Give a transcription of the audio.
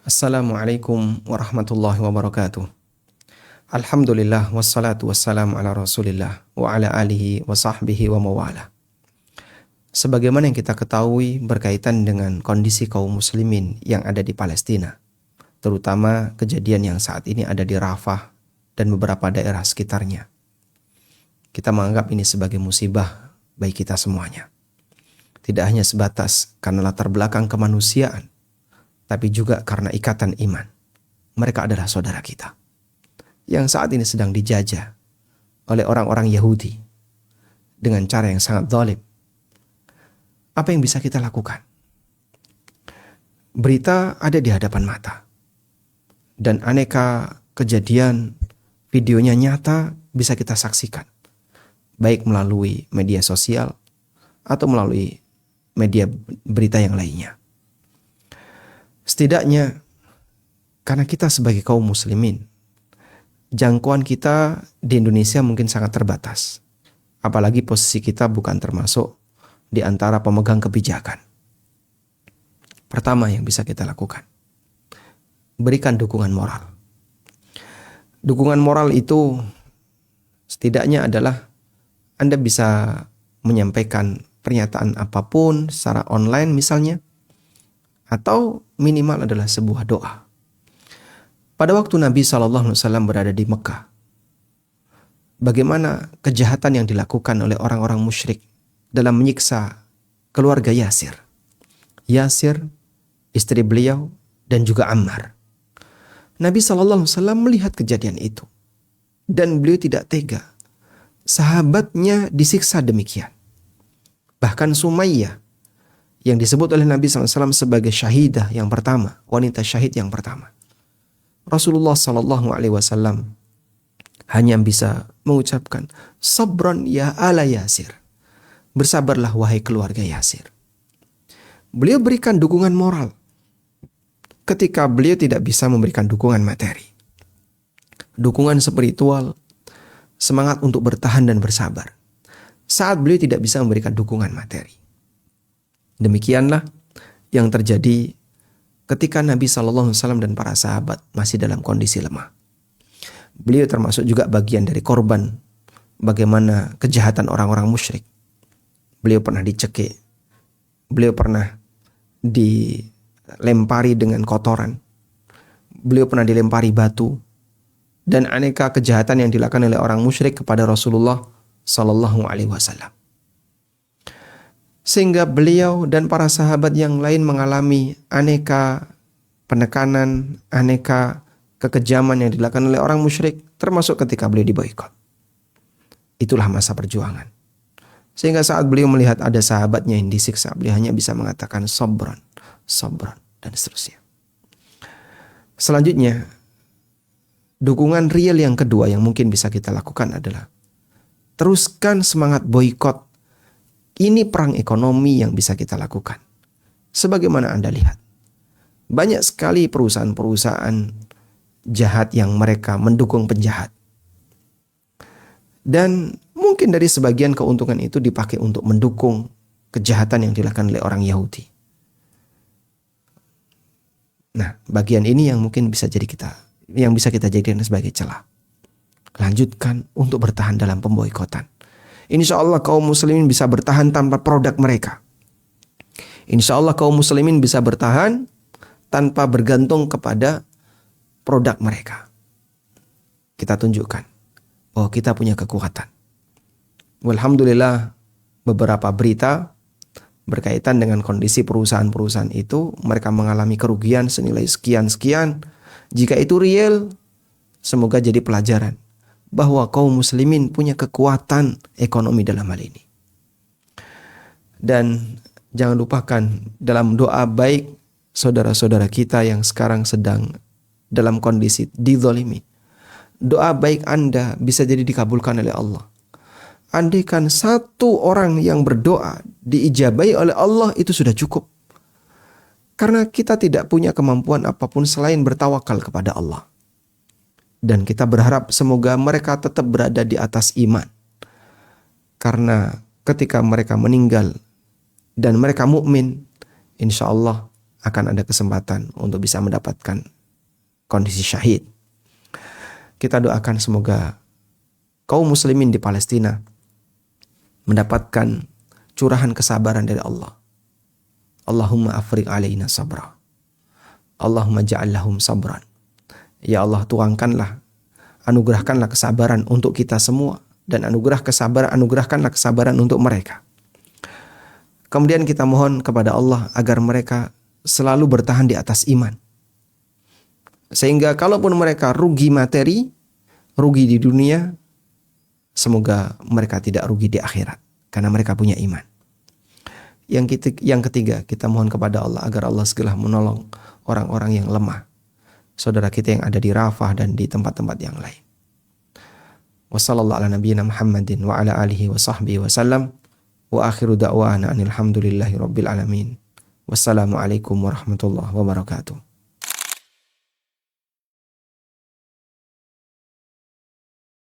Assalamualaikum warahmatullahi wabarakatuh. Alhamdulillah wassalatu wassalamu ala Rasulillah wa ala alihi wa sahbihi wa mawala. Sebagaimana yang kita ketahui berkaitan dengan kondisi kaum muslimin yang ada di Palestina, terutama kejadian yang saat ini ada di Rafah dan beberapa daerah sekitarnya. Kita menganggap ini sebagai musibah bagi kita semuanya. Tidak hanya sebatas karena latar belakang kemanusiaan, tapi juga karena ikatan iman. Mereka adalah saudara kita yang saat ini sedang dijajah oleh orang-orang Yahudi dengan cara yang sangat zalim. Apa yang bisa kita lakukan? Berita ada di hadapan mata, dan aneka kejadian videonya nyata bisa kita saksikan, baik melalui media sosial atau melalui media berita yang lainnya. Setidaknya karena kita sebagai kaum muslimin, jangkauan kita di Indonesia mungkin sangat terbatas. Apalagi posisi kita bukan termasuk di antara pemegang kebijakan. Pertama yang bisa kita lakukan, berikan dukungan moral. Dukungan moral itu setidaknya adalah Anda bisa menyampaikan pernyataan apapun secara online misalnya, atau minimal adalah sebuah doa. Pada waktu Nabi SAW berada di Mekah, bagaimana kejahatan yang dilakukan oleh orang-orang musyrik dalam menyiksa keluarga Yasir. Yasir, istri beliau, dan juga Ammar. Nabi SAW melihat kejadian itu, dan beliau tidak tega. Sahabatnya disiksa demikian. Bahkan Sumayyah, yang disebut oleh Nabi SAW sebagai syahidah yang pertama, wanita syahid yang pertama. Rasulullah SAW hanya bisa mengucapkan, sabran ya ala Yasir. Bersabarlah wahai keluarga Yasir. Beliau berikan dukungan moral ketika beliau tidak bisa memberikan dukungan materi. Dukungan spiritual, semangat untuk bertahan dan bersabar saat beliau tidak bisa memberikan dukungan materi. Demikianlah yang terjadi ketika Nabi SAW dan para sahabat masih dalam kondisi lemah. Beliau termasuk juga bagian dari korban bagaimana kejahatan orang-orang musyrik. Beliau pernah dicekik, beliau pernah dilempari dengan kotoran, beliau pernah dilempari batu, dan aneka kejahatan yang dilakukan oleh orang musyrik kepada Rasulullah SAW. Sehingga beliau dan para sahabat yang lain mengalami aneka penekanan, aneka kekejaman yang dilakukan oleh orang musyrik, termasuk ketika beliau diboikot. Itulah masa perjuangan. Sehingga saat beliau melihat ada sahabatnya yang disiksa, beliau hanya bisa mengatakan sabran, sabran, dan seterusnya. Selanjutnya, dukungan real yang kedua yang mungkin bisa kita lakukan adalah teruskan semangat boikot. Ini perang ekonomi yang bisa kita lakukan. Sebagaimana Anda lihat, banyak sekali perusahaan-perusahaan jahat yang mereka mendukung penjahat. Dan mungkin dari sebagian keuntungan itu dipakai untuk mendukung kejahatan yang dilakukan oleh orang Yahudi. Nah, bagian ini yang mungkin bisa kita jadikan sebagai celah. Lanjutkan untuk bertahan dalam pemboikotan. Insya Allah kaum muslimin bisa bertahan tanpa produk mereka. Insya Allah kaum muslimin bisa bertahan tanpa bergantung kepada produk mereka. Kita tunjukkan bahwa kita punya kekuatan. Alhamdulillah, beberapa berita berkaitan dengan kondisi perusahaan-perusahaan itu, mereka mengalami kerugian senilai sekian-sekian. Jika itu real, semoga jadi pelajaran bahwa kaum muslimin punya kekuatan ekonomi dalam hal ini. Dan jangan lupakan dalam doa baik saudara-saudara kita yang sekarang sedang dalam kondisi dizalimi. Doa baik Anda bisa jadi dikabulkan oleh Allah. Andaikan satu orang yang berdoa diijabahi oleh Allah, itu sudah cukup. Karena kita tidak punya kemampuan apapun selain bertawakal kepada Allah. Dan kita berharap semoga mereka tetap berada di atas iman. Karena ketika mereka meninggal dan mereka mukmin, insya Allah akan ada kesempatan untuk bisa mendapatkan kondisi syahid. Kita doakan semoga kaum muslimin di Palestina mendapatkan curahan kesabaran dari Allah. Allahumma afriq alaina sabra. Allahumma ja'al lahum sabran. Ya Allah, tuangkanlah, anugerahkanlah kesabaran untuk kita semua, dan anugerahkanlah kesabaran untuk mereka. Kemudian kita mohon kepada Allah agar mereka selalu bertahan di atas iman. Sehingga kalaupun mereka rugi materi, rugi di dunia, semoga mereka tidak rugi di akhirat karena mereka punya iman. Yang ketiga, kita mohon kepada Allah agar Allah segera menolong orang-orang yang lemah, saudara kita yang ada di Rafah dan di tempat-tempat yang lain. Wassallallahu ala nabiyyina Muhammadin wa ala alihi wa sahbihi wasallam. Wa akhiru da'wana anil hamdulillahi rabbil alamin. Wassalamualaikum warahmatullahi wabarakatuh.